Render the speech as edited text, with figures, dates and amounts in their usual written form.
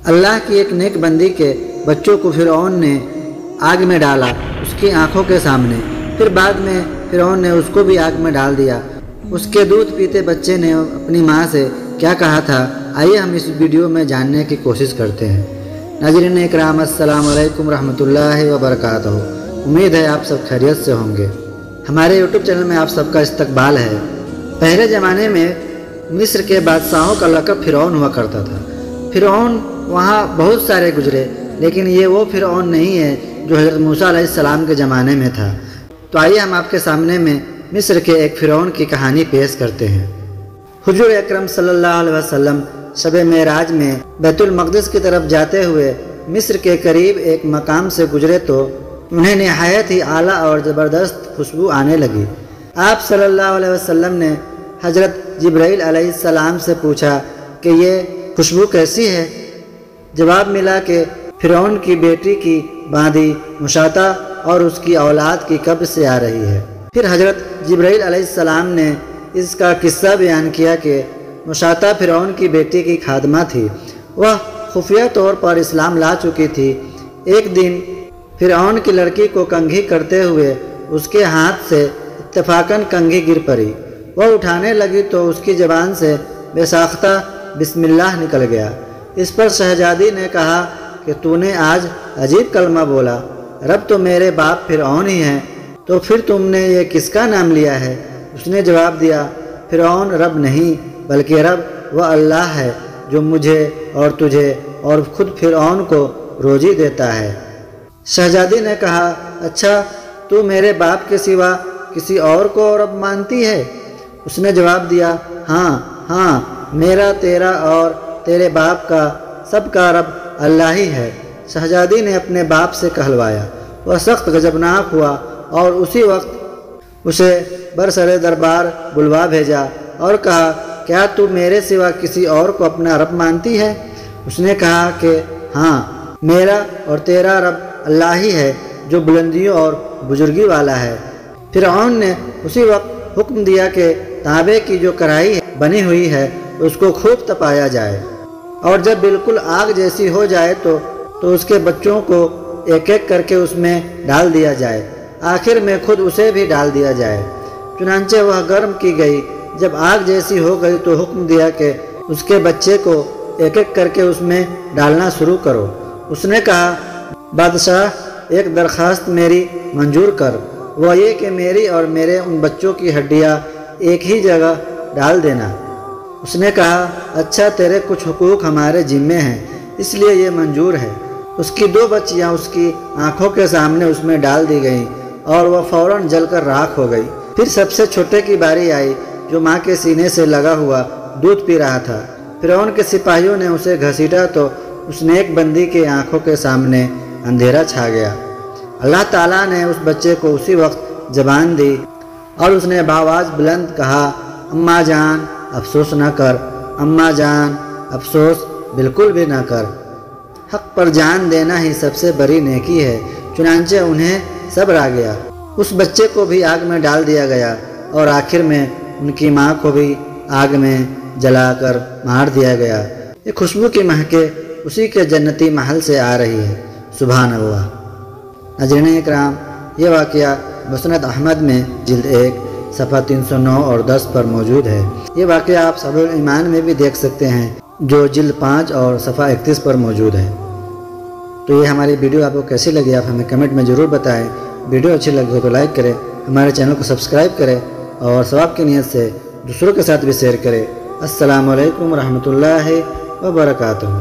اللہ کی ایک نیک بندی کے بچوں کو فرعون نے آگ میں ڈالا اس کی آنکھوں کے سامنے، پھر بعد میں فرعون نے اس کو بھی آگ میں ڈال دیا۔ اس کے دودھ پیتے بچے نے اپنی ماں سے کیا کہا تھا، آئیے ہم اس ویڈیو میں جاننے کی کوشش کرتے ہیں۔ ناظرین اکرام، السلام علیکم ورحمۃ اللہ وبرکاتہ۔ امید ہے آپ سب خیریت سے ہوں گے۔ ہمارے یوٹیوب چینل میں آپ سب کا استقبال ہے۔ پہلے زمانے میں مصر کے بادشاہوں کا لقب فرعون ہوا کرتا تھا۔ فرعون وہاں بہت سارے گزرے، لیکن یہ وہ فرعون نہیں ہے جو حضرت موسیٰ علیہ السلام کے زمانے میں تھا۔ تو آئیے ہم آپ کے سامنے میں مصر کے ایک فرعون کی کہانی پیش کرتے ہیں۔ حضور اکرم صلی اللہ علیہ وسلم شب معراج میں بیت المقدس کی طرف جاتے ہوئے مصر کے قریب ایک مقام سے گزرے تو انہیں نہایت ہی اعلیٰ اور زبردست خوشبو آنے لگی۔ آپ صلی اللہ علیہ وسلم نے حضرت جبرائیل علیہ السلام سے پوچھا کہ یہ خوشبو کیسی ہے؟ جواب ملا کہ فرعون کی بیٹی کی باندی مشاطہ اور اس کی اولاد کی قبر سے آ رہی ہے۔ پھر حضرت جبرائیل علیہ السلام نے اس کا قصہ بیان کیا کہ مشاطہ فرعون کی بیٹی کی خادمہ تھی۔ وہ خفیہ طور پر اسلام لا چکی تھی۔ ایک دن فرعون کی لڑکی کو کنگھی کرتے ہوئے اس کے ہاتھ سے اتفاقاً کنگھی گر پڑی۔ وہ اٹھانے لگی تو اس کی زبان سے بے ساختہ بسم اللہ نکل گیا۔ اس پر شہزادی نے کہا کہ تو نے آج عجیب کلمہ بولا، رب تو میرے باپ فرعون ہی ہیں، تو پھر تم نے یہ کس کا نام لیا ہے؟ اس نے جواب دیا، فرعون رب نہیں بلکہ رب وہ اللہ ہے جو مجھے اور تجھے اور خود فرعون کو روزی دیتا ہے۔ شہزادی نے کہا، اچھا تو میرے باپ کے سوا کسی اور کو رب مانتی ہے؟ اس نے جواب دیا، ہاں میرا، تیرا اور تیرے باپ کا، سب کا رب اللہ ہی ہے۔ شہزادی نے اپنے باپ سے کہلوایا۔ وہ سخت غضبناک ہوا اور اسی وقت اسے برسر دربار بلوا بھیجا اور کہا، کیا تو میرے سوا کسی اور کو اپنا رب مانتی ہے؟ اس نے کہا کہ ہاں، میرا اور تیرا رب اللہ ہی ہے جو بلندیوں اور بزرگی والا ہے۔ فرعون نے اسی وقت حکم دیا کہ تانبے کی جو کڑھائی بنی ہوئی ہے اس کو خوب تپایا جائے، اور جب بالکل آگ جیسی ہو جائے تو اس کے بچوں کو ایک ایک کر کے اس میں ڈال دیا جائے، آخر میں خود اسے بھی ڈال دیا جائے۔ چنانچہ وہ گرم کی گئی۔ جب آگ جیسی ہو گئی تو حکم دیا کہ اس کے بچے کو ایک ایک کر کے اس میں ڈالنا شروع کرو۔ اس نے کہا، بادشاہ ایک درخواست میری منظور کر، وہ یہ کہ میری اور میرے ان بچوں کی ہڈیاں ایک ہی جگہ ڈال دینا۔ اس نے کہا، اچھا تیرے کچھ حقوق ہمارے ذمے ہیں اس لیے یہ منظور ہے۔ اس کی 2 بچیاں اس کی آنکھوں کے سامنے اس میں ڈال دی گئیں اور وہ فوراً جل کر راکھ ہو گئی۔ پھر سب سے چھوٹے کی باری آئی جو ماں کے سینے سے لگا ہوا دودھ پی رہا تھا۔ فرعون کے سپاہیوں نے اسے گھسیٹا تو اس نیک بندی کے آنکھوں کے سامنے اندھیرا چھا گیا۔ اللہ تعالیٰ نے اس بچے کو اسی وقت زبان دی اور اس نے بآواز بلند کہا، اماں جان افسوس نہ کر، اماں جان افسوس بالکل بھی نہ کر، حق پر جان دینا ہی سب سے بڑی نیکی ہے۔ چنانچہ انہیں صبر آ گیا۔ اس بچے کو بھی آگ میں ڈال دیا گیا اور آخر میں ان کی ماں کو بھی آگ میں جلا کر مار دیا گیا۔ یہ خوشبو کی مہکیں اسی کے جنتی محل سے آ رہی ہے، سبحان اللہ۔ ناظرین اکرام، یہ واقعہ مسند احمد میں جلد 1 صفحہ 309 اور 10 پر موجود ہے۔ یہ واقعہ آپ صحیح الایمان میں بھی دیکھ سکتے ہیں جو جلد 5 اور صفحہ 31 پر موجود ہے۔ تو یہ ہماری ویڈیو آپ کو کیسی لگی آپ ہمیں کمنٹ میں ضرور بتائیں۔ ویڈیو اچھی لگی ہو تو لائک کریں، ہمارے چینل کو سبسکرائب کریں اور ثواب کی نیت سے دوسروں کے ساتھ بھی شیئر کریں۔ السلام علیکم ورحمۃ اللہ وبرکاتہ۔